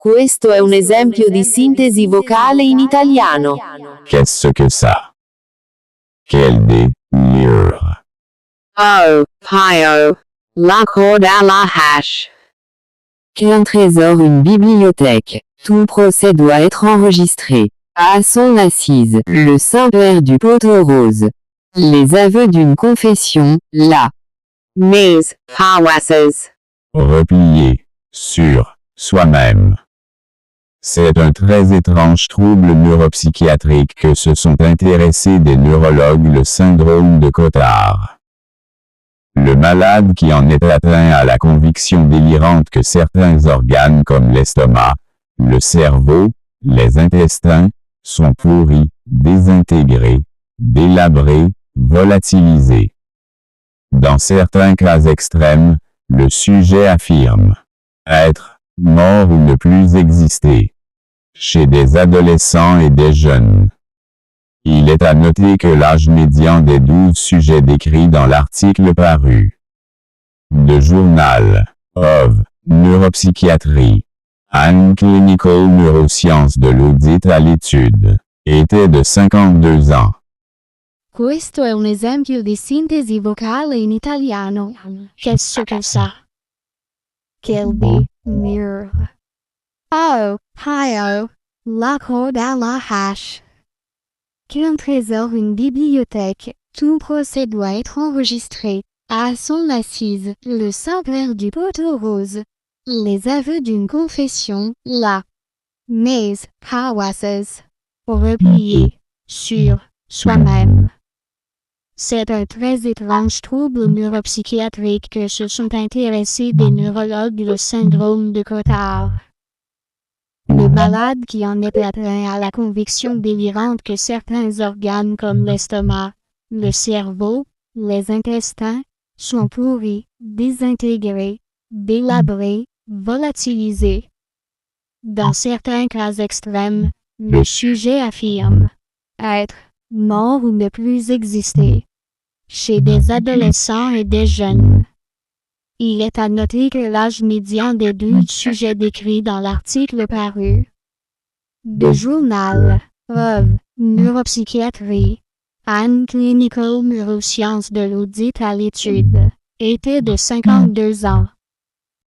Questo è un esempio di sintesi vocale in italiano. Qu'est-ce que ça? Quel délire? Oh, pio. La corde à la hache. Qu'un trésor, une bibliothèque. Ton procès doit être enregistré. À son assise, le Saint-Père du poteau rose. Les aveux d'une confession, la Mes Hawasses. Replié sur soi-même. C'est un très étrange trouble neuropsychiatrique que se sont intéressés des neurologues, le syndrome de Cotard. Le malade qui en est atteint a la conviction délirante que certains organes comme l'estomac, le cerveau, les intestins, sont pourris, désintégrés, délabrés, volatilisés. Dans certains cas extrêmes, le sujet affirme être mort ou ne plus exister. Chez des adolescents et des jeunes. Il est à noter que l'âge médian des 12 sujets décrits dans l'article paru. De Journal of Neuropsychiatry and Clinical Neurosciences de l'audit à l'étude était de 52 ans. Questo è un esempio di sintesi vocale in italiano. Qu'est-ce que ça? Quel délire? Oh, pio. La corde à la hache. Qu'un trésor, une bibliothèque. Tout procès doit être enregistré. À son assise, le Saint-Père du poteau rose. Les aveux d'une confession, la Mes Hawasses. Replié sur soi-même. C'est un très étrange trouble neuropsychiatrique que se sont intéressés des neurologues, le syndrome de Cotard. Le malade qui en est atteint a la conviction délirante que certains organes comme l'estomac, le cerveau, les intestins, sont pourris, désintégrés, délabrés, volatilisés. Dans certains cas extrêmes, le sujet affirme être mort ou ne plus exister. Chez des adolescents et des jeunes. Il est à noter que l'âge médian des 12 sujets décrits dans l'article paru. De Journal of Neuropsychiatry and Clinical Neurosciences de l'audit à l'étude était de 52 ans.